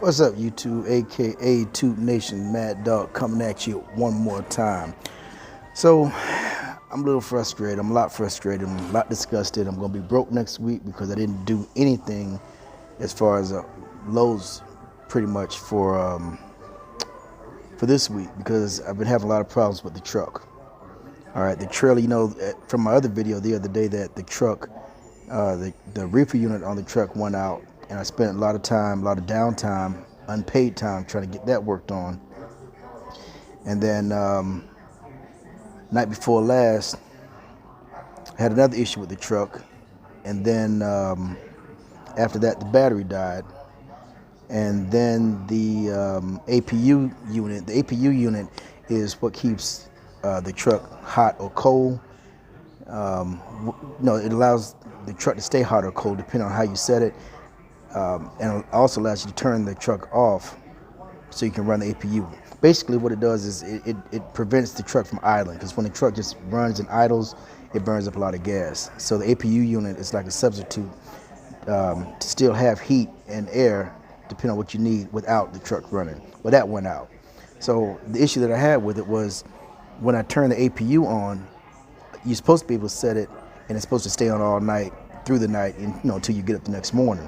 What's up, YouTube, aka Tube Nation, Mad Dog coming at you one more time. So I'm a little frustrated. I'm a lot frustrated. I'm a lot disgusted. I'm gonna be broke next week because I didn't do anything as far as loads, pretty much for this week because I've been having a lot of problems with the truck. All right, the trailer. You know, from my other video the other day that the truck, the reefer unit on the truck went out. And I spent a lot of time, a lot of downtime, unpaid time trying to get that worked on. And then night before last, I had another issue with the truck. And then after that, the battery died. And then the APU unit is what keeps the truck hot or cold. No, it allows the truck to stay hot or cold depending on how you set it. And it also allows you to turn the truck off so you can run the APU. Basically what it does is it prevents the truck from idling, because when the truck just runs and idles, it burns up a lot of gas. So the APU unit is like a substitute to still have heat and air depending on what you need without the truck running. Well, that went out. So the issue that I had with it was when I turn the APU on, you're supposed to be able to set it and it's supposed to stay on all night, through the night, and, until you get up the next morning.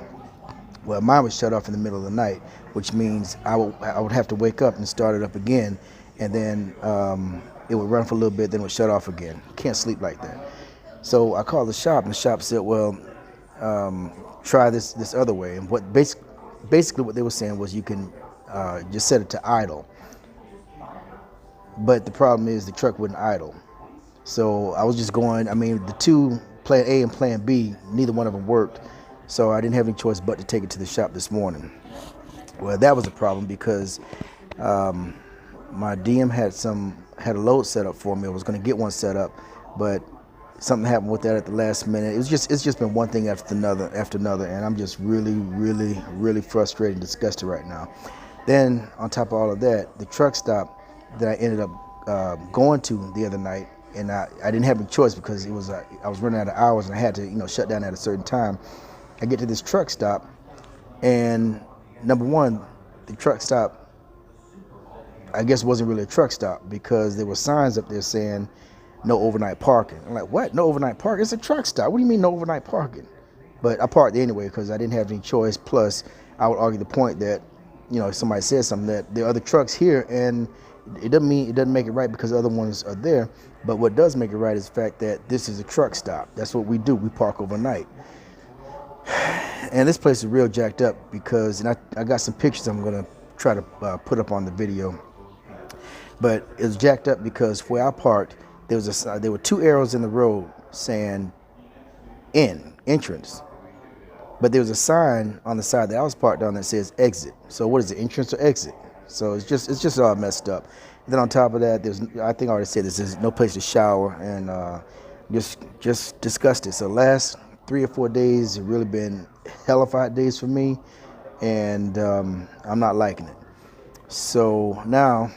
Well, mine was shut off in the middle of the night, which means I would have to wake up and start it up again, and then it would run for a little bit, then it would shut off again. Can't sleep like that. So I called the shop, and the shop said, well, try this other way. And what basically what they were saying was you can just set it to idle. But the problem is the truck wouldn't idle. So I was just going, the two, plan A and plan B, neither one of them worked. So I didn't have any choice but to take it to the shop this morning. Well, that was a problem because my DM had a load set up for me. I was going to get one set up, but something happened with that at the last minute. It's just been one thing after another, and I'm just really frustrated and disgusted right now. Then on top of all of that, the truck stop that I ended up going to the other night, and I didn't have any choice because it was I was running out of hours and I had to shut down at a certain time. I get to this truck stop, and number one, the truck stop, I guess, wasn't really a truck stop because there were signs up there saying no overnight parking. I'm like, what? No overnight parking? It's a truck stop. What do you mean no overnight parking? But I parked anyway because I didn't have any choice. Plus, I would argue the point that, if somebody says something, that there are other trucks here, and it doesn't make it right because the other ones are there. But what does make it right is the fact that this is a truck stop. That's what we do. We park overnight. And this place is real jacked up because, and I got some pictures I'm going to try to put up on the video. But it was jacked up because where I parked, there were two arrows in the road saying entrance. But there was a sign on the side that I was parked on that says exit. So what is it, entrance or exit? So it's just all messed up. And then on top of that, I think I already said this, there's no place to shower, and just disgusted. So last 3 or 4 days have really been hellified days for me, and I'm not liking it. So now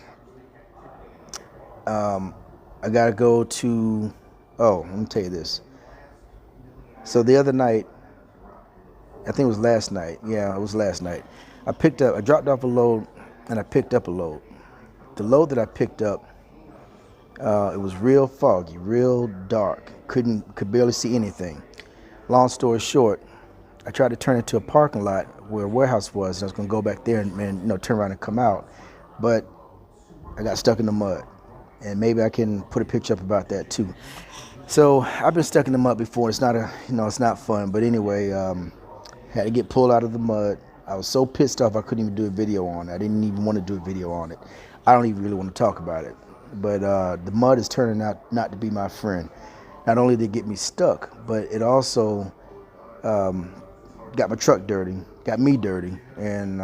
I gotta go to, let me tell you this. So the other night, I think it was last night. Yeah, it was last night. I dropped off a load and I picked up a load. The load that I picked up, it was real foggy, real dark. Could barely see anything. Long story short, I tried to turn it to a parking lot where a warehouse was, and I was going to go back there and turn around and come out, but I got stuck in the mud, and maybe I can put a picture up about that too. So I've been stuck in the mud before. It's not it's not fun, but anyway, had to get pulled out of the mud. I was so pissed off I couldn't even do a video on it. I didn't even want to do a video on it. I don't even really want to talk about it, but the mud is turning out not to be my friend. Not only did it get me stuck, but it also got my truck dirty, got me dirty, and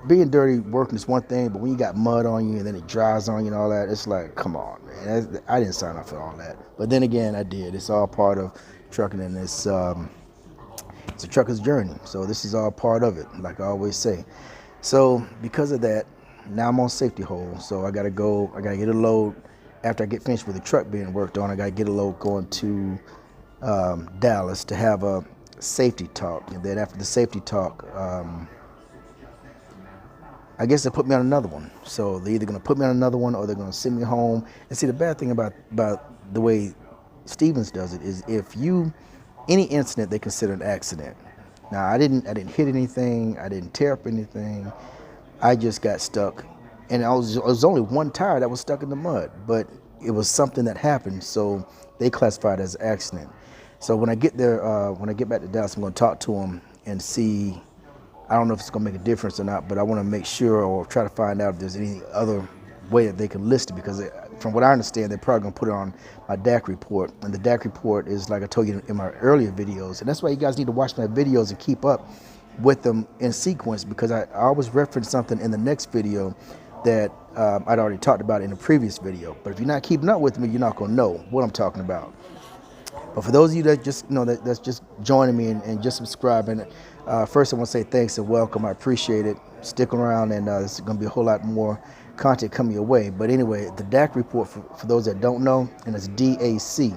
being dirty working is one thing, but when you got mud on you and then it dries on you and all that, it's like, come on, man. I didn't sign up for all that. But then again, I did. It's all part of trucking, and it's a trucker's journey. So this is all part of it, like I always say. So because of that, now I'm on safety hold. So I gotta get a load. After I get finished with the truck being worked on, I gotta get a load going to Dallas to have a safety talk. And then after the safety talk, I guess they put me on another one. So they're either going to put me on another one or they're going to send me home. And see, the bad thing about the way Stevens does it is any incident they consider an accident. Now I didn't hit anything. I didn't tear up anything. I just got stuck, and it was only one tire that was stuck in the mud, but it was something that happened. So they classified it as an accident. So when I get there, when I get back to Dallas, I'm going to talk to them and see. I don't know if it's going to make a difference or not, but I want to make sure or try to find out if there's any other way that they can list it, because from what I understand, they're probably going to put it on my DAC report. And the DAC report is, like I told you in my earlier videos, and that's why you guys need to watch my videos and keep up with them in sequence, because I always reference something in the next video that I'd already talked about in the previous video. But if you're not keeping up with me, you're not going to know what I'm talking about. But for those of you that just that's just joining me and just subscribing, first I want to say thanks and welcome. I appreciate it. Stick around, and there's going to be a whole lot more content coming your way. But anyway, the DAC report, for those that don't know, and it's DAC.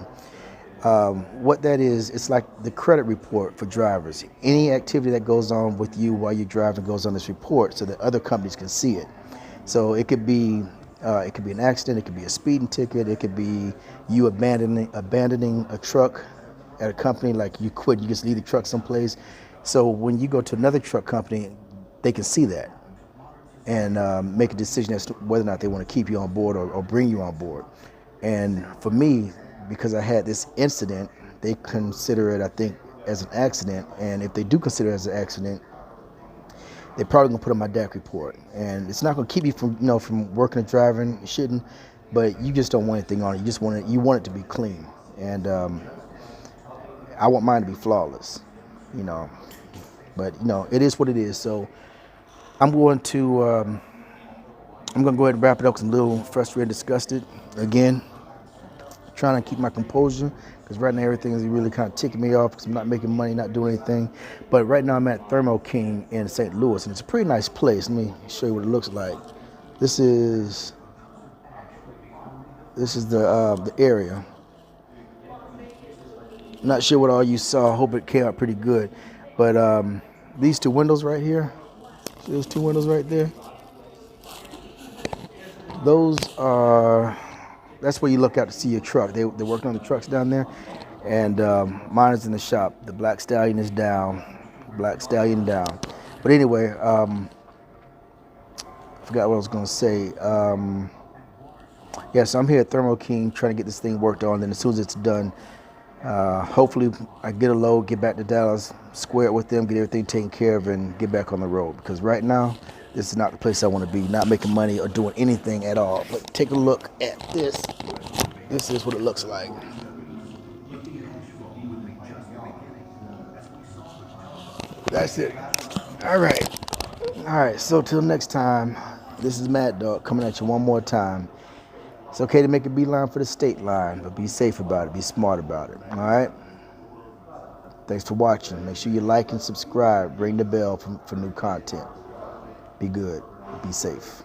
What that is, it's like the credit report for drivers. Any activity that goes on with you while you're driving goes on this report so that other companies can see it. So it could be an accident, it could be a speeding ticket, it could be you abandoning a truck at a company, like you quit, you just leave the truck someplace. So when you go to another truck company, they can see that and make a decision as to whether or not they want to keep you on board or bring you on board. And for me, because I had this incident, they consider it, I think, as an accident. And if they do consider it as an accident, they're probably gonna put it on my DAC report. And it's not gonna keep you from working and driving. It shouldn't, but you just don't want anything on it. You want it to be clean. And I want mine to be flawless, But it is what it is. So I'm going to go ahead and wrap it up, because I'm a little frustrated, disgusted again. Trying to keep my composure, because right now everything is really kind of ticking me off, because I'm not making money, not doing anything. But right now I'm at Thermo King in St. Louis, and it's a pretty nice place. Let me show you what it looks like. This is the area. I'm not sure what all you saw. I hope it came out pretty good. But these two windows right here, see those two windows right there? Those are, that's where you look out to see your truck. They're working on the trucks down there, and mine is in the shop. The Black Stallion is down. Black Stallion down. But anyway, I forgot what I was going to say. Yeah, so I'm here at Thermo King trying to get this thing worked on. Then as soon as it's done, hopefully I get a load, get back to Dallas, square it with them, get everything taken care of, and get back on the road. Because right now, this is not the place I want to be, not making money or doing anything at all. But take a look at this. This is what it looks like. That's it. All right, so till next time, this is Mad Dog coming at you one more time. It's okay to make a beeline for the state line, but be safe about it, be smart about it, all right? Thanks for watching. Make sure you like and subscribe, ring the bell for new content. Be good, be safe.